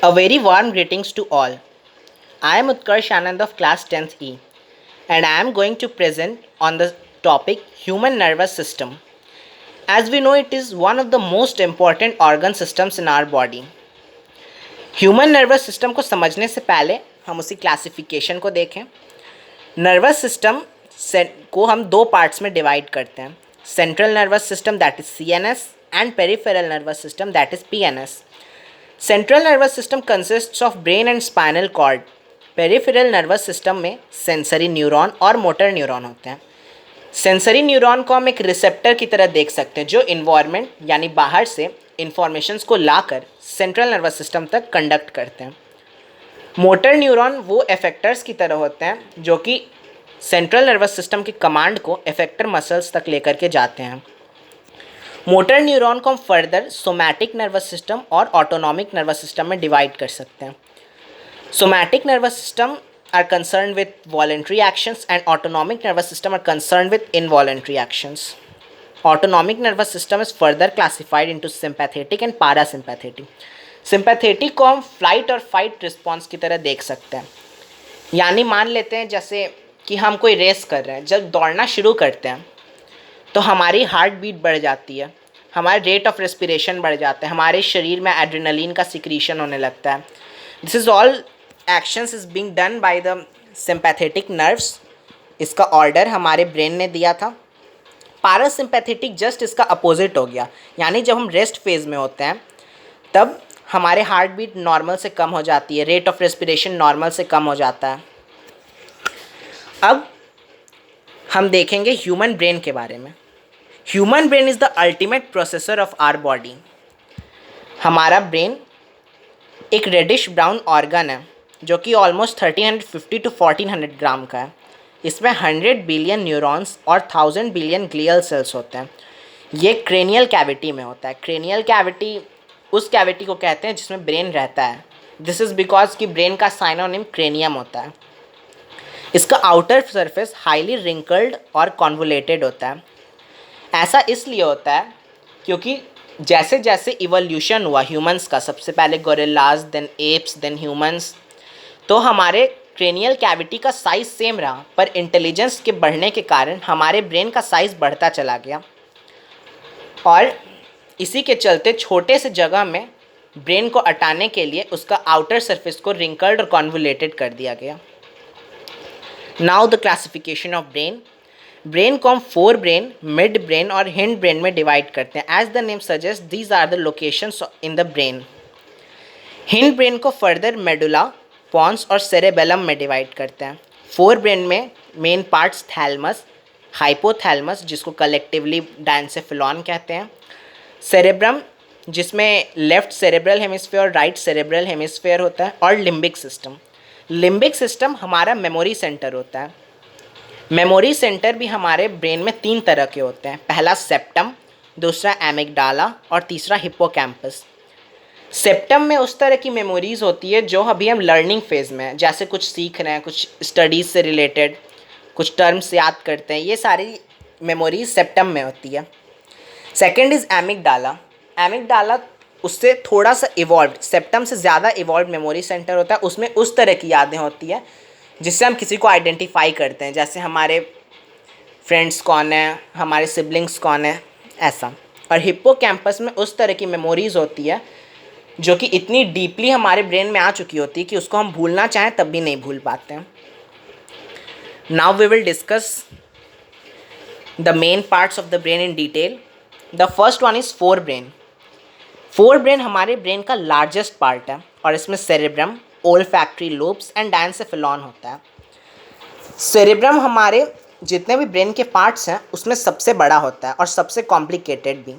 A very warm greetings to all. I am Utkarsh Anand of class 10th E and I am going to present on the topic human nervous system. As we know, it is one of the most important organ systems in our body. Human nervous system को समझने से पहले हम उसी classification को देखें। Nervous system को हम दो पार्ट्स में डिवाइड करते हैं, central nervous system that is CNS and peripheral nervous system that is PNS। Central nervous system consists of brain and spinal cord. Peripheral nervous system में सेंसरी न्यूरॉन और motor neuron होते हैं। Sensory neuron को हम एक receptor की तरह देख सकते हैं जो इन्वायरमेंट यानी बाहर से इंफॉर्मेशंस को लाकर सेंट्रल नर्वस सिस्टम तक कंडक्ट करते हैं। मोटर न्यूरॉन वो इफेक्टर्स की तरह होते हैं जो कि सेंट्रल नर्वस सिस्टम की कमांड को इफेक्टर मसल्स तक लेकर के जाते हैं। मोटर न्यूरॉन को हम फर्दर सोमैटिक नर्वस सिस्टम और ऑटोनॉमिक नर्वस सिस्टम में डिवाइड कर सकते हैं। Somatic nervous system are concerned with voluntary actions and autonomic nervous system are concerned with involuntary actions. Autonomic nervous system is further classified into sympathetic and parasympathetic. Sympathetic को हम flight और fight response की तरह देख सकते हैं। यानी मान लेते हैं जैसे कि हम कोई रेस कर रहे हैं, जब दौड़ना शुरू करते हैं तो हमारी हार्ट बीट बढ़ जाती है, हमारे रेट ऑफ रेस्पिरेशन बढ़ जाता है, हमारे शरीर में एड्रेनलिन का सिक्रीशन होने लगता है। This is all actions is being done by the sympathetic nerves. इसका ऑर्डर हमारे ब्रेन ने दिया था। पैरासिम्पैथेटिक जस्ट इसका अपोजिट हो गया, यानी जब हम रेस्ट फेज में होते हैं तब हमारे हार्ट बीट नॉर्मल से कम हो जाती है, रेट ऑफ रेस्पिरेशन नॉर्मल से कम हो जाता है। अब हम देखेंगे ह्यूमन ब्रेन के बारे में। Human brain is the ultimate processor of our body. हमारा ब्रेन एक रेडिश ब्राउन ऑर्गन है जो कि ऑलमोस्ट 1350 to 1400 ग्राम का है। इसमें 100 बिलियन न्यूरॉन्स और 1000 बिलियन ग्लियल सेल्स होते हैं। ये क्रेनियल कैविटी में होता है। क्रेनियल कैविटी उस कैविटी को कहते हैं जिसमें ब्रेन रहता है। दिस इज़ बिकॉज कि ब्रेन का साइनोनिम क्रेनियम होता है। इसका आउटर सरफेस हाईली रिंकल्ड और कॉन्वोलेटेड होता है। ऐसा इसलिए होता है क्योंकि जैसे जैसे इवोल्यूशन हुआ ह्यूमंस का, सबसे पहले gorillas, then apes, then humans, तो हमारे क्रेनियल कैविटी का साइज़ सेम रहा, पर इंटेलिजेंस के बढ़ने के कारण हमारे ब्रेन का साइज़ बढ़ता चला गया और इसी के चलते छोटे से जगह में ब्रेन को अटाने के लिए उसका आउटर सरफेस को रिंकल्ड और कॉन्वोलेटेड कर दिया गया। Now the classification of brain. Brain को हम फोर ब्रेन, मिड ब्रेन और हिंड ब्रेन में डिवाइड करते हैं। As the name suggest these are the locations in the brain. Hindbrain को फर्दर मेडुला, पॉन्स और सेरेबेलम में डिवाइड करते हैं। फोर ब्रेन में मेन पार्ट्स थैलमस, हाइपोथैलमस जिसको कलेक्टिवली डायंसेफेलॉन कहते हैं, सेरेब्रम जिसमें लेफ्ट सेरेब्रल हेमिस्फीयर और राइट सेरेब्रल हेमिस्फीयर होता है, और लिम्बिक सिस्टम। लिम्बिक सिस्टम हमारा मेमोरी सेंटर होता है। मेमोरी सेंटर भी हमारे ब्रेन में तीन तरह के होते हैं, पहला सेप्टम, दूसरा एमिगडाला और तीसरा हिप्पोकैम्पस। सेप्टम में उस तरह की मेमोरीज़ होती है जो अभी हम लर्निंग फेज़ में हैं, जैसे कुछ सीख रहे हैं, कुछ स्टडीज़ से रिलेटेड कुछ टर्म्स याद करते हैं, ये सारी मेमोरीज सेप्टम में होती है। Second is amygdala. एमिगडाला उससे थोड़ा सा इवॉल्व, सेप्टम से ज़्यादा इवॉल्व मेमोरी सेंटर होता है। उसमें उस तरह की यादें होती है जिससे हम किसी को आइडेंटिफाई करते हैं, जैसे हमारे फ्रेंड्स कौन है, हमारे सिबलिंग्स कौन है, ऐसा। और हिप्पोकैम्पस में उस तरह की मेमोरीज़ होती है जो कि इतनी डीपली हमारे ब्रेन में आ चुकी होती है कि उसको हम भूलना चाहें तब भी नहीं भूल पाते हैं। Now we will discuss the main parts of the brain in detail. The first one is forebrain. Forebrain हमारे ब्रेन का लार्जेस्ट पार्ट है और इसमें cerebrum, olfactory lobes and diencephalon होता है। सेरेब्रम हमारे जितने भी ब्रेन के पार्ट्स हैं उसमें सबसे बड़ा होता है और सबसे कॉम्प्लिकेटेड भी।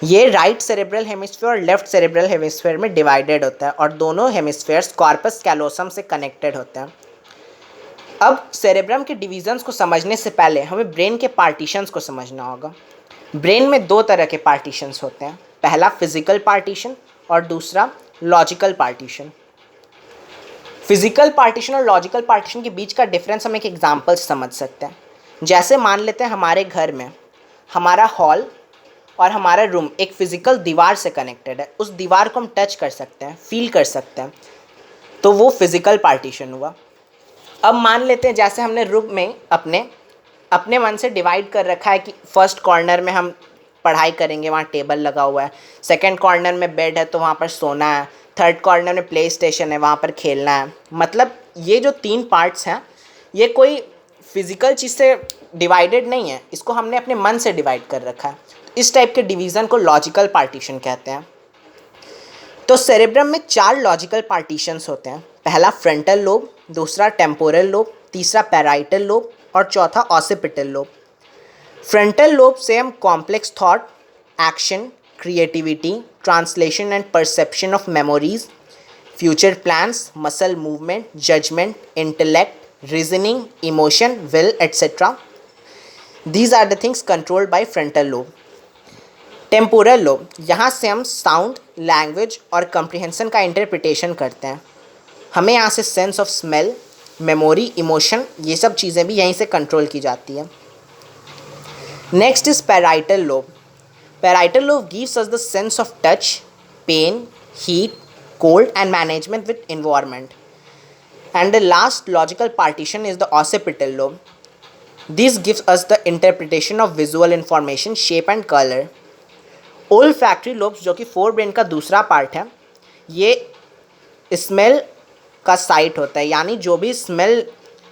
ये राइट सेरेब्रल हेमिस्फीयर और लेफ्ट सेरेब्रल हेमिस्फीयर में डिवाइडेड होता है और दोनों हेमिस्फीयर्स कॉर्पस कैलोसम से कनेक्टेड होते हैं। अब सेरेब्रम के डिवीजन्स को समझने से पहले हमें ब्रेन के पार्टीशंस को समझना होगा। ब्रेन में दो तरह के पार्टीशंस होते हैं, पहला फिजिकल पार्टीशन और दूसरा लॉजिकल पार्टीशन। फिजिकल पार्टीशन और लॉजिकल पार्टीशन के बीच का डिफरेंस हम एक एग्जांपल से समझ सकते हैं। जैसे मान लेते हैं हमारे घर में हमारा हॉल और हमारा रूम एक फिजिकल दीवार से कनेक्टेड है, उस दीवार को हम टच कर सकते हैं, फील कर सकते हैं, तो वो फिजिकल पार्टीशन हुआ। अब मान लेते हैं जैसे हमने रूम में अपने अपने मन से डिवाइड कर रखा है कि फर्स्ट कॉर्नर में हम पढ़ाई करेंगे, वहाँ टेबल लगा हुआ है, सेकंड कॉर्नर में बेड है तो वहाँ पर सोना है, थर्ड कॉर्नर में प्ले स्टेशन है, वहाँ पर खेलना है। मतलब ये जो 3 पार्ट्स हैं ये कोई फिजिकल चीज़ से डिवाइडेड नहीं है, इसको हमने अपने मन से डिवाइड कर रखा है। इस टाइप के डिवीज़न को लॉजिकल पार्टीशन कहते हैं। तो सेरेब्रम में 4 लॉजिकल पार्टीशंस होते हैं। पहला फ्रंटल लोब, दूसरा टेम्पोरल लोब, तीसरा पैराइटल लोब और चौथा ऑसिपिटल लोब। फ्रंटल लोब से हम complex thought, action, creativity, translation and perception of memories, future plans, muscle movement, judgement, intellect, reasoning, emotion, will etcetera, these are the things controlled by frontal lobe. Temporal lobe, यहाँ से हम sound, language और कम्प्रिहेंसन का interpretation करते हैं। हमें यहाँ से sense of smell, memory, emotion, ये सब चीज़ें भी यहीं से कंट्रोल की जाती है। Next is parietal lobe. Parietal lobe gives us the sense of touch, pain, heat, cold and management with environment. And the last logical partition is the occipital lobe. This gives us the interpretation of visual information, shape and color. Olfactory lobes जो कि forebrain का दूसरा part है, ये smell का site होता है, यानी जो भी स्मेल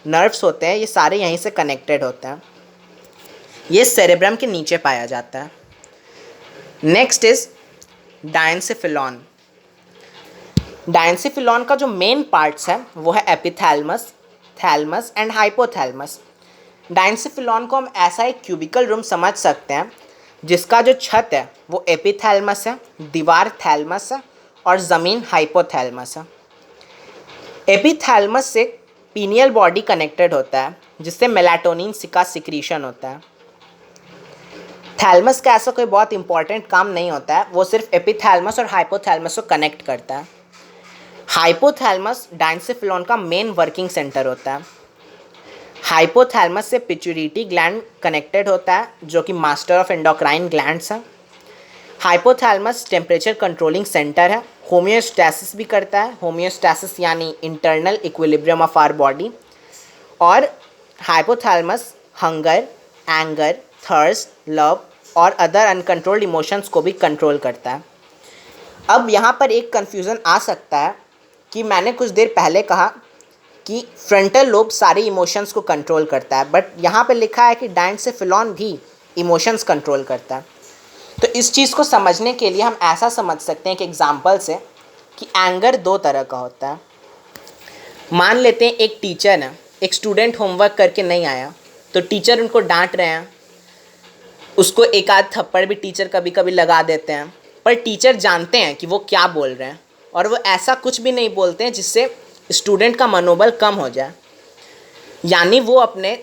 नर्व्स होते हैं ये सारे यहीं से कनेक्टेड होते हैं। ये सेरेब्रम के नीचे पाया जाता है। Next is डायंसिफिलॉन। डायंसिफिलॉन का जो मेन पार्ट्स है वो है एपिथैलमस, थैलमस एंड हाइपोथैलमस। डायंसिफिलॉन को हम ऐसा एक क्यूबिकल रूम समझ सकते हैं जिसका जो छत है वो एपिथैलमस है, दीवार थैलमस है और ज़मीन हाइपोथैलमस है। एपिथैलमस से पीनियल बॉडी कनेक्टेड होता है जिससे मेलाटोनिन का सिक्रीशन होता है। थैलमस का ऐसा कोई बहुत इंपॉर्टेंट काम नहीं होता है, वो सिर्फ एपिथैलमस और हाइपोथैलमस को कनेक्ट करता है। हाइपोथैलमस डायंसिफिलॉन का मेन वर्किंग सेंटर होता है। हाइपोथैलमस से पिट्यूटरी ग्लैंड कनेक्टेड होता है जो कि मास्टर ऑफ एंडोक्राइन ग्लैंड्स है। हाइपोथैलमस टेम्परेचर कंट्रोलिंग सेंटर है, होम्योस्टैसिस भी करता है, होम्योस्टैसिस यानी internal equilibrium of our body. और hypothalamus hunger, anger, thirst, love और अदर अनकंट्रोल्ड इमोशंस को भी कंट्रोल करता है। अब यहाँ पर एक कन्फ्यूज़न आ सकता है कि मैंने कुछ देर पहले कहा कि फ्रंटल लोब सारे इमोशंस को कंट्रोल करता है, बट यहाँ पे लिखा है कि डायंसिफिलॉन भी इमोशंस कंट्रोल करता है। तो इस चीज़ को समझने के लिए हम ऐसा समझ सकते हैं कि एग्जांपल से कि एंगर 2 तरह का होता है। मान लेते हैं एक टीचर है, एक स्टूडेंट होमवर्क करके नहीं आया तो टीचर उनको डांट रहे हैं, उसको एक आध थप्पड़ भी टीचर कभी कभी लगा देते हैं, पर टीचर जानते हैं कि वो क्या बोल रहे हैं और वो ऐसा कुछ भी नहीं बोलते हैं जिससे स्टूडेंट का मनोबल कम हो जाए। यानी वो अपने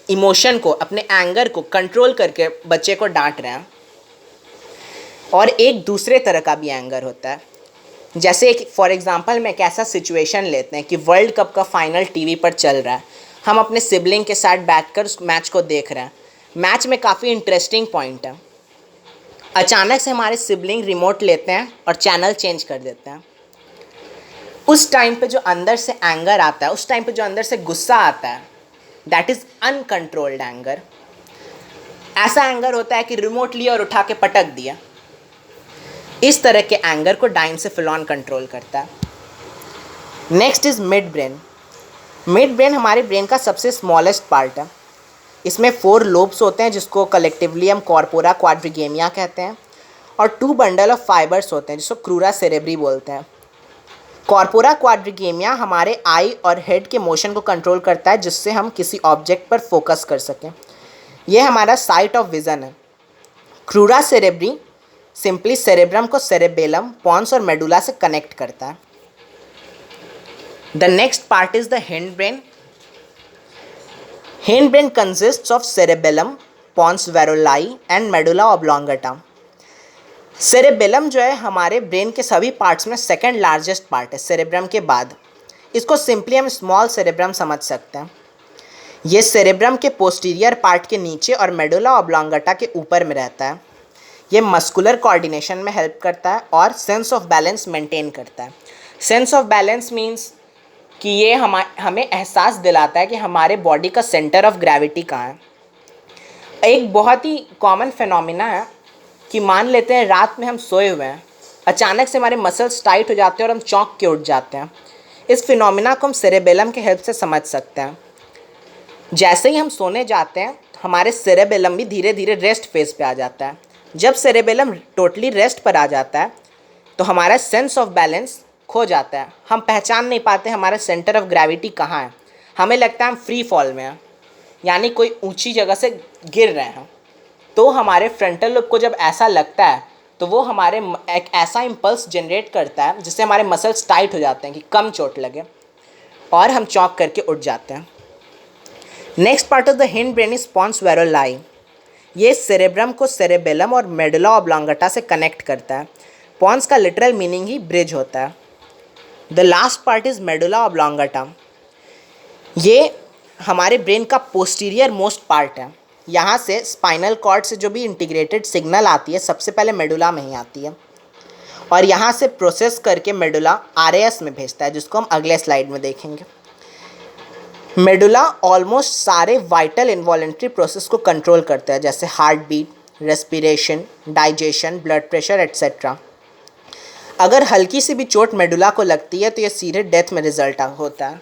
इमोशन को, अपने एंगर को कंट्रोल करके बच्चे को डांट रहे हैं। और एक दूसरे तरह का भी एंगर होता है, जैसे एक फॉर एग्जांपल में एक ऐसा सिचुएशन लेते हैं कि वर्ल्ड कप का फाइनल टीवी पर चल रहा है, हम अपने सिबलिंग के साथ बैठकर उस मैच को देख रहे हैं। मैच में काफ़ी इंटरेस्टिंग पॉइंट है, अचानक से हमारे सिबलिंग रिमोट लेते हैं और चैनल चेंज कर देते हैं। उस टाइम पे जो अंदर से एंगर आता है, उस टाइम पे जो अंदर से गुस्सा आता है, दैट इज़ अनकंट्रोल्ड एंगर। ऐसा एंगर होता है कि रिमोट लिया और उठा के पटक दिया। इस तरह के एंगर को डायंसिफिलॉन कंट्रोल करता है। Next is mid brain. Mid brain हमारे ब्रेन का सबसे स्मॉलेस्ट पार्ट है। इसमें 4 लोब्स होते हैं जिसको कलेक्टिवली हम कॉर्पोरा क्वाड्रिगेमिया कहते हैं, और 2 बंडल ऑफ फाइबर्स होते हैं जिसको क्रूरा सेरेब्री बोलते हैं। कॉर्पोरा क्वाड्रिगेमिया हमारे आई और हेड के मोशन को कंट्रोल करता है जिससे हम किसी ऑब्जेक्ट पर फोकस कर सकें। यह हमारा साइट ऑफ विज़न है। क्रूरा सेरेब्री सिंपली सेरेब्रम को सेरेबेलम, पॉन्स और मेडुला से कनेक्ट करता है। The next part is the hind brain. Hindbrain consists of cerebellum, pons varolii and medulla oblongata. Cerebellum जो है हमारे ब्रेन के सभी पार्ट्स में सेकंड लार्जेस्ट पार्ट है सेरेब्रम के बाद। इसको सिंपली हम स्मॉल सेरेब्रम समझ सकते हैं। ये सेरेब्रम के पोस्टीरियर पार्ट के नीचे और मेडुला ऑब्लोंगेटा के ऊपर में रहता है। ये मस्कुलर कोऑर्डिनेशन में हेल्प करता है और सेंस ऑफ बैलेंस मेंटेन करता है। सेंस ऑफ बैलेंस मीन्स कि ये हमें एहसास दिलाता है कि हमारे बॉडी का सेंटर ऑफ ग्रेविटी कहाँ है। एक बहुत ही कॉमन फिनोमिना है कि मान लेते हैं रात में हम सोए हुए हैं, अचानक से हमारे मसल्स टाइट हो जाते हैं और हम चौंक के उठ जाते हैं। इस फिनोमिना को हम सेरेबेलम के हेल्प से समझ सकते हैं। जैसे ही हम सोने जाते हैं हमारे सेरेबेलम भी धीरे धीरे रेस्ट फेज पे आ जाता है। जब सेरेबेलम टोटली रेस्ट पर आ जाता है तो हमारा सेंस ऑफ बैलेंस खो जाता है। हम पहचान नहीं पाते हमारा सेंटर ऑफ ग्रेविटी कहाँ है। हमें लगता है हम फ्री फॉल में हैं, यानी कोई ऊंची जगह से गिर रहे हैं। तो हमारे फ्रंटल लोब को जब ऐसा लगता है तो वो हमारे एक ऐसा इम्पल्स जनरेट करता है जिससे हमारे मसल्स टाइट हो जाते हैं कि कम चोट लगे और हम चौंक करके उठ जाते हैं। Next part of the hind brain is pons varolii. ये सेरेब्रम को सेरेबेलम और मेडुला ऑब्लांगेटा से कनेक्ट करता है। पॉन्स का लिटरल मीनिंग ही ब्रिज होता है। The last part is medulla oblongata. ये हमारे ब्रेन का पोस्टीरियर मोस्ट पार्ट है। यहाँ से स्पाइनल कॉर्ड से जो भी इंटीग्रेटेड सिग्नल आती है सबसे पहले मेडुला में ही आती है और यहाँ से प्रोसेस करके मेडुला आरएएस में भेजता है, जिसको हम अगले स्लाइड में देखेंगे। मेडुला ऑलमोस्ट सारे वाइटल इन्वॉलेंट्री प्रोसेस को कंट्रोल करता है, जैसे heartbeat, respiration, digestion, blood pressure etcetera. अगर हल्की सी भी चोट मेडुला को लगती है तो ये सीधे डेथ में रिजल्ट होता है।